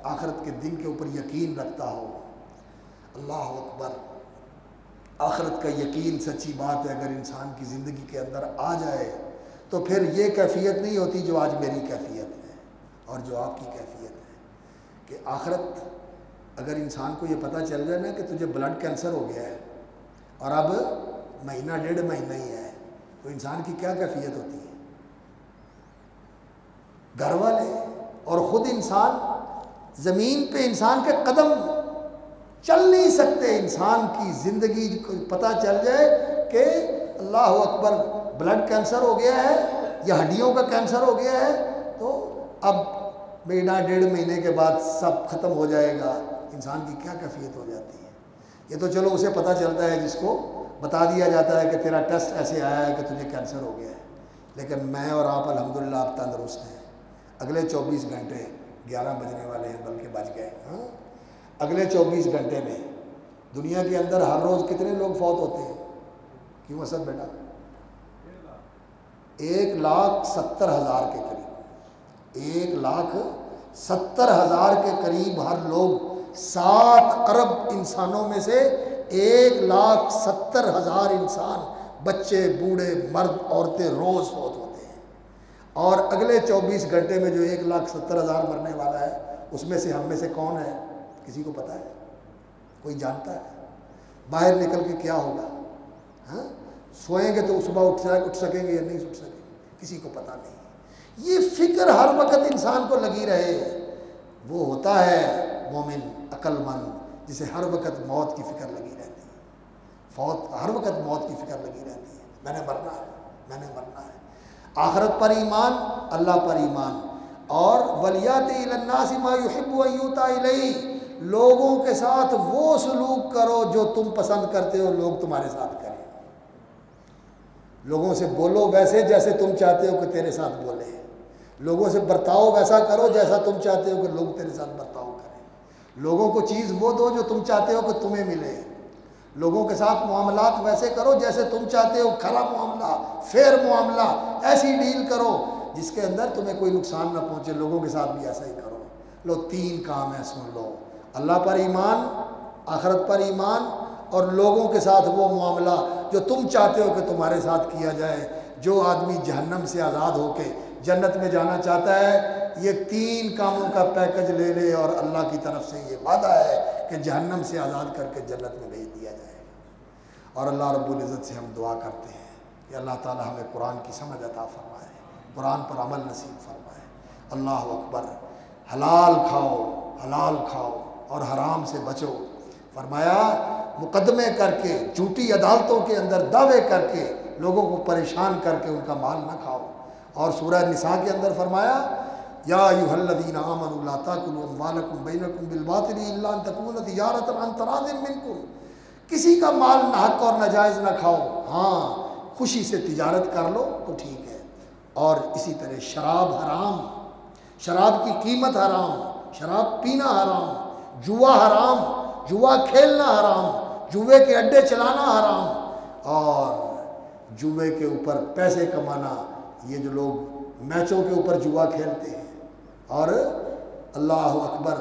آخرت کے دن کے اوپر یقین رکھتا ہو۔ اللہ اکبر، آخرت کا یقین سچی بات ہے اگر انسان کی زندگی کے اندر آ جائے تو پھر یہ کیفیت نہیں ہوتی جو آج میری کیفیت ہے اور جو آپ کی کیفیت ہے، کہ آخرت اگر انسان کو یہ پتہ چل جائے نا کہ تجھے بلڈ کینسر ہو گیا ہے اور اب مہینہ ڈیڑھ مہینہ ہی ہے، تو انسان کی کیا کیفیت ہوتی ہے؟ گھر والے اور خود انسان، زمین پہ انسان کے قدم چل نہیں سکتے، انسان کی زندگی کو پتہ چل جائے کہ اللہ اکبر بلڈ کینسر ہو گیا ہے یا ہڈیوں کا کینسر ہو گیا ہے، تو اب مہینہ ڈیڑھ مہینے کے بعد سب ختم ہو جائے گا، انسان کی کیا کیفیت ہو جاتی ہے؟ یہ تو چلو اسے پتہ چلتا ہے جس کو بتا دیا جاتا ہے کہ تیرا ٹیسٹ ایسے آیا ہے کہ تجھے کینسر ہو گیا ہے، لیکن میں اور آپ الحمدللہ آپ تندرست ہیں۔ اگلے 24 گھنٹے 11 بجنے والے ہیں بلکہ بج گئے، ہاں اگلے 24 گھنٹے میں دنیا کے اندر ہر روز کتنے لوگ فوت ہوتے ہیں؟ کیوں اسد بیٹا؟ 1,70,000 کے قریب، 1,70,000 کے قریب ہر لوگ، 7 ارب انسانوں میں سے 1,70,000 انسان، بچے بوڑھے مرد عورتیں روز فوت ہوتے ہیں، اور اگلے 24 گھنٹے میں جو 1,70,000 مرنے والا ہے اس میں سے ہم میں سے کون ہے؟ کسی کو پتہ ہے؟ کوئی جانتا ہے؟ باہر نکل کے کیا ہوگا؟ ہاں سوئیں گے تو صبح اٹھ سکیں گے یا نہیں اٹھ سکیں گے؟ کسی کو پتہ نہیں۔ یہ فکر ہر وقت انسان کو لگی رہے، وہ ہوتا ہے مومن عقل مند جسے ہر وقت موت کی فکر لگی رہتی ہے، ہر وقت موت کی فکر لگی رہتی ہے، میں نے مرنا ہے، میں نے مرنا ہے۔ آخرت پر ایمان، اللہ پر ایمان، اور وَلْيَأْتِ إِلَى النَّاسِ مَا يُحِبُّ أَن يُؤْتَى إِلَيْهِ، لوگوں کے ساتھ وہ سلوک کرو جو تم پسند کرتے ہو لوگ تمہارے ساتھ کریں، لوگوں سے بولو ویسے جیسے تم چاہتے ہو کہ تیرے ساتھ بولے، لوگوں سے برتاؤ ویسا کرو جیسا تم چاہتے ہو کہ لوگ تیرے ساتھ برتاؤ کریں، لوگوں کو چیز وہ دو جو تم چاہتے ہو کہ تمہیں ملے، لوگوں کے ساتھ معاملات ویسے کرو جیسے تم چاہتے ہو، کھرا معاملہ، فیئر معاملہ، ایسی ڈیل کرو جس کے اندر تمہیں کوئی نقصان نہ پہنچے، لوگوں کے ساتھ بھی ایسا ہی کرو۔ لو 3 کام ہیں، سن لو، اللہ پر ایمان، آخرت پر ایمان، اور لوگوں کے ساتھ وہ معاملہ جو تم چاہتے ہو کہ تمہارے ساتھ کیا جائے۔ جو آدمی جہنم سے آزاد ہو کے جنت میں جانا چاہتا ہے، یہ 3 کاموں کا پیکج لے لے، اور اللہ کی طرف سے یہ وعدہ ہے کہ جہنم سے آزاد کر کے جنت میں بھیج دیا جائے گا۔ اور اللہ رب العزت سے ہم دعا کرتے ہیں کہ اللہ تعالی ہمیں قرآن کی سمجھ عطا فرمائے، قرآن پر عمل نصیب فرمائے۔ اللہ اکبر، حلال کھاؤ، حلال کھاؤ اور حرام سے بچو۔ فرمایا مقدمے کر کے، جھوٹی عدالتوں کے اندر دعوے کر کے، لوگوں کو پریشان کر کے ان کا مال نہ کھاؤ۔ اور سورہ نساء کے اندر فرمایا یا ایھا الذین آمنوا لا تاکلوا اموالکم بینکم بالباطل الا ان تکون تجارۃ عن تراض منکم، کسی کا مال ناحق اور ناجائز نہ کھاؤ، ہاں خوشی سے تجارت کر لو تو ٹھیک ہے۔ اور اسی طرح شراب حرام، شراب کی قیمت حرام، شراب پینا حرام، جوا حرام، جوا کھیلنا حرام، جوے کے اڈے چلانا حرام، اور جوے کے اوپر پیسے کمانا، یہ جو لوگ میچوں کے اوپر جوا کھیلتے ہیں اور اللہ اکبر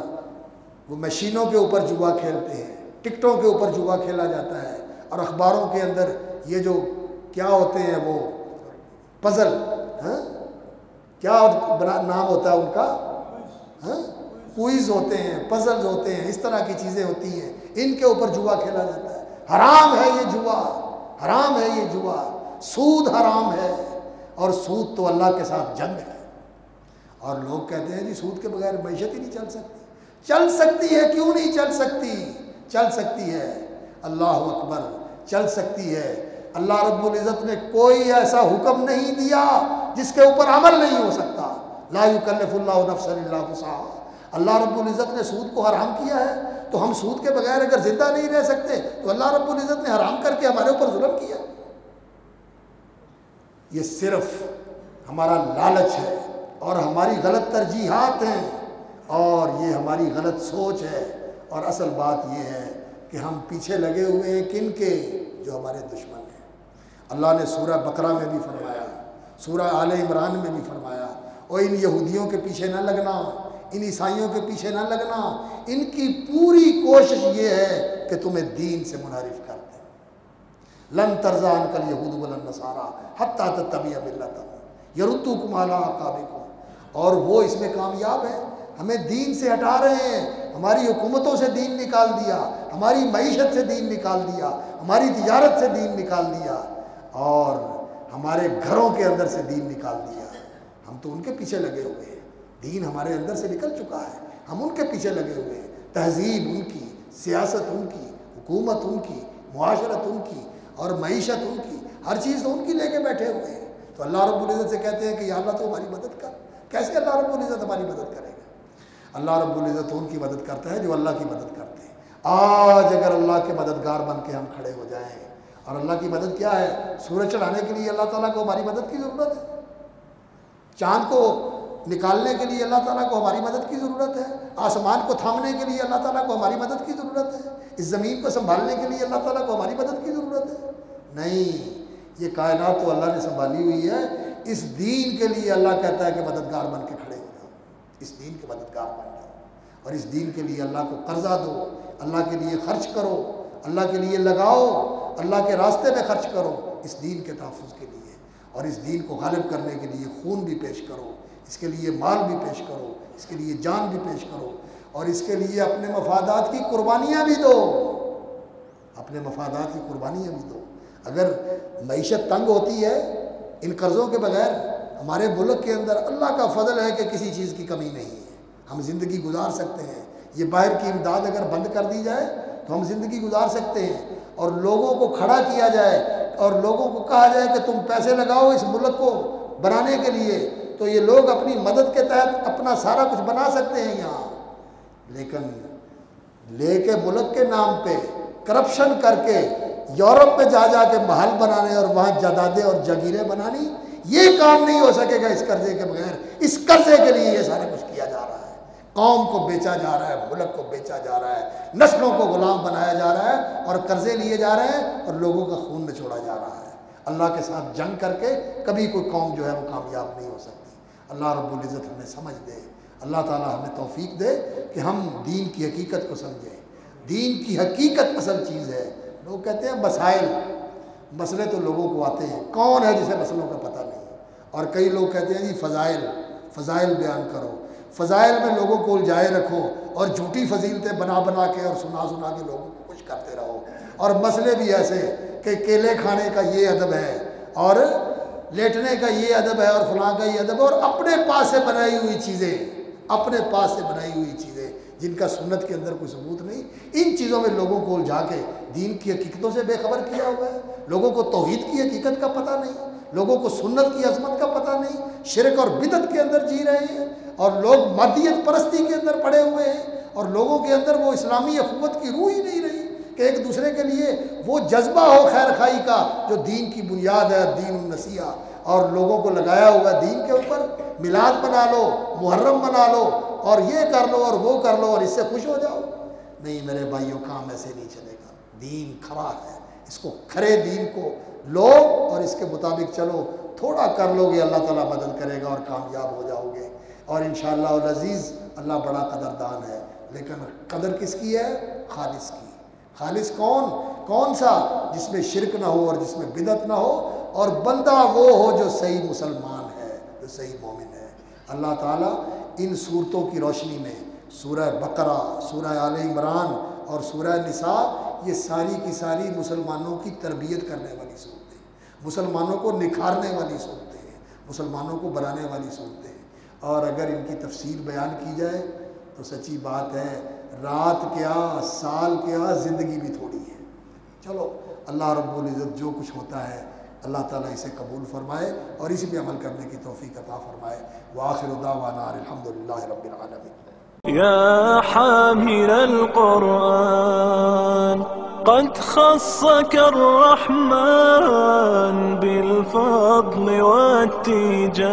وہ مشینوں کے اوپر جوا کھیلتے ہیں، ٹکٹوں کے اوپر جوا کھیلا جاتا ہے، اور اخباروں کے اندر یہ جو کیا ہوتے ہیں وہ پزل، ہاں کیا نام ہوتا ہے ان کا، ہاں کوئز ہوتے ہیں، پزلز ہوتے ہیں، اس طرح کی چیزیں ہوتی ہیں، ان کے اوپر جوا کھیلا جاتا ہے۔ حرام ہے یہ جوا، حرام ہے یہ جوا، سود حرام ہے، اور سود تو اللہ کے ساتھ جنگ ہے۔ اور لوگ کہتے ہیں جی سود کے بغیر معیشت ہی نہیں چل سکتی۔ چل سکتی ہے، کیوں نہیں چل سکتی؟ چل سکتی ہے، اللہ اکبر، چل سکتی ہے۔ اللہ رب العزت نے کوئی ایسا حکم نہیں دیا جس کے اوپر عمل نہیں ہو سکتا۔ لا یکلف اللہ نفسا الا وسعہا۔ اللہ رب العزت نے سود کو حرام کیا ہے تو ہم سود کے بغیر اگر زندہ نہیں رہ سکتے تو اللہ رب العزت نے حرام کر کے ہمارے اوپر ظلم کیا۔ یہ صرف ہمارا لالچ ہے اور ہماری غلط ترجیحات ہیں، اور یہ ہماری غلط سوچ ہے، اور اصل بات یہ ہے کہ ہم پیچھے لگے ہوئے ہیں کن کے؟ جو ہمارے دشمن ہیں۔ اللہ نے سورہ بقرہ میں بھی فرمایا، سورہ آل عمران میں بھی فرمایا، اور ان یہودیوں کے پیچھے نہ لگنا، ان عیسائیوں کے پیچھے نہ لگنا، ان کی پوری کوشش یہ ہے کہ تمہیں دین سے منحرف کر دیں۔ لن ترضى عنك اليهود ولا النصارى حتى تتبع ملتهم يردوكم على اعقابكم، اور وہ اس میں کامیاب ہیں، ہمیں دین سے ہٹا رہے ہیں، ہماری حکومتوں سے دین نکال دیا، ہماری معیشت سے دین نکال دیا، ہماری تجارت سے دین نکال دیا، اور ہمارے گھروں کے اندر سے دین نکال دیا۔ ہم تو ان کے پیچھے لگے ہوئے ہیں، دین ہمارے اندر سے نکل چکا ہے، ہم ان کے پیچھے لگے ہوئے ہیں، تہذیب ان کی، سیاست ان کی، حکومت ان کی، معاشرت ان کی، اور معیشت ان کی، ہر چیز تو ان کی لے کے بیٹھے ہوئے ہیں۔ تو اللہ رب العزت سے کہتے ہیں کہ یا اللہ تو ہماری مدد کر۔ کیسے اللہ رب العزت ہماری مدد کرے گا؟ اللہ رب العزت ان کی مدد کرتا ہے جو اللہ کی مدد کرتے ہیں۔ آج اگر اللہ کے مددگار بن کے ہم کھڑے ہو جائیں، اور اللہ کی مدد کیا ہے؟ سورج چڑھانے کے لیے اللہ تعالیٰ کو ہماری مدد کی ضرورت ہے، چاند کو نکالنے کے لیے اللہ تعالیٰ کو ہماری مدد کی ضرورت ہے، آسمان کو تھامنے کے لیے اللہ تعالیٰ کو ہماری مدد کی ضرورت ہے، اس زمین کو سنبھالنے کے لیے اللہ تعالیٰ کو ہماری مدد کی ضرورت ہے؟ نہیں، یہ کائنات تو اللہ نے سنبھالی ہوئی ہے۔ اس دین کے لیے اللہ کہتا ہے کہ مددگار بن کے کھڑے ہو جاؤ، اس دین کے مددگار بن جاؤ، اور اس دین کے لیے اللہ کو قرضہ دو، اللہ کے لیے خرچ کرو، اللہ کے لیے لگاؤ، اللہ کے راستے میں خرچ کرو، اس دین کے تحفظ کے لیے، اور اس دین کو غالب کرنے کے لیے خون بھی پیش کرو، اس کے لیے مال بھی پیش کرو، اس کے لیے جان بھی پیش کرو، اور اس کے لیے اپنے مفادات کی قربانیاں بھی دو، اپنے مفادات کی قربانیاں بھی دو۔ اگر معیشت تنگ ہوتی ہے، ان قرضوں کے بغیر ہمارے ملک کے اندر اللہ کا فضل ہے کہ کسی چیز کی کمی نہیں ہے، ہم زندگی گزار سکتے ہیں۔ یہ باہر کی امداد اگر بند کر دی جائے تو ہم زندگی گزار سکتے ہیں، اور لوگوں کو کھڑا کیا جائے اور لوگوں کو کہا جائے کہ تم پیسے لگاؤ اس ملک کو بنانے کے لیے، تو یہ لوگ اپنی مدد کے تحت اپنا سارا کچھ بنا سکتے ہیں یہاں، لیکن لے کے ملک کے نام پہ کرپشن کر کے یورپ میں جا کے محل بنانے اور وہاں جائیدادیں اور جگیریں بنانی، یہ کام نہیں ہو سکے گا اس قرضے کے بغیر۔ اس قرضے کے لیے یہ سارا کچھ کیا جا رہا ہے، قوم کو بیچا جا رہا ہے، ملک کو بیچا جا رہا ہے، نسلوں کو غلام بنایا جا رہا ہے، اور قرضے لیے جا رہے ہیں، اور لوگوں کا خون نچوڑا جا رہا ہے۔ اللہ کے ساتھ جنگ کر کے کبھی کوئی قوم جو ہے وہ کامیاب نہیں ہو سکتی۔ اللہ رب العزت ہمیں سمجھ دے، اللہ تعالی ہمیں توفیق دے کہ ہم دین کی حقیقت کو سمجھیں۔ دین کی حقیقت اصل چیز ہے۔ لوگ کہتے ہیں مسائل، مسئلے تو لوگوں کو آتے ہیں، کون ہے جسے مسئلوں کا پتہ نہیں؟ اور کئی لوگ کہتے ہیں جی فضائل بیان کرو، فضائل میں لوگوں کو الجھائے رکھو، اور جھوٹی فضیلتیں بنا کے اور سنا کے لوگوں کو خوش کرتے رہو، اور مسئلے بھی ایسے کہ کیلے کھانے کا یہ ادب ہے، اور لیٹنے کا یہ ادب ہے، اور فلاں کا یہ ادب ہے، اور اپنے پاس سے بنائی ہوئی چیزیں جن کا سنت کے اندر کوئی ثبوت نہیں، ان چیزوں میں لوگوں کو الجھا کے دین کی حقیقتوں سے بے خبر کیا ہوا ہے۔ لوگوں کو توحید کی حقیقت کا پتہ نہیں، لوگوں کو سنت کی عظمت کا پتہ نہیں، شرک اور بدعت کے اندر جی رہے ہیں، اور لوگ مادیت پرستی کے اندر پڑے ہوئے ہیں، اور لوگوں کے اندر وہ اسلامی اخوت کی روح ہی نہیں رہی کہ ایک دوسرے کے لیے وہ جذبہ ہو خیر خائی کا جو دین کی بنیاد ہے، دین النصیحہ، اور لوگوں کو لگایا ہوا دین کے اوپر۔ میلاد بنا لو، محرم بنا لو، اور یہ کر لو اور وہ کر لو، اور اس سے خوش ہو جاؤ۔ نہیں میرے بھائیوں، کام ایسے نہیں چلے گا۔ دین کھرا ہے، اس کو کھرے دین کو لو اور اس کے مطابق چلو، تھوڑا کر لو گے اللہ تعالیٰ مدد کرے گا اور کامیاب ہو جاؤ گے، اور انشاءاللہ العزیز اللہ بڑا قدردان ہے۔ لیکن قدر کس کی ہے؟ خالص کی۔ خالص کون سا؟ جس میں شرک نہ ہو اور جس میں بدعت نہ ہو، اور بندہ وہ ہو جو صحیح مسلمان ہے، جو صحیح مومن ہے۔ اللہ تعالیٰ ان صورتوں کی روشنی میں سورہ بقرہ، سورہ آل عمران اور سورہ نساء، یہ ساری کی ساری مسلمانوں کی تربیت کرنے والی صورتیں ہیں، مسلمانوں کو نکھارنے والی صورتیں ہیں، مسلمانوں کو بنانے والی صورتیں ہیں۔ اور اگر ان کی تفصیل بیان کی جائے تو سچی بات ہے، رات کیا، سال کیا، زندگی بھی تھوڑی ہے۔ چلو اللہ رب العزت جو کچھ ہوتا ہے اللہ تعالیٰ اسے قبول فرمائے اور اسی پہ عمل کرنے کی توفیق عطا فرمائے۔ وآخر دعوانا الحمدللہ رب العالمین۔ يا حامل القرآن قد خصك الرحمن بالفضل والتيجان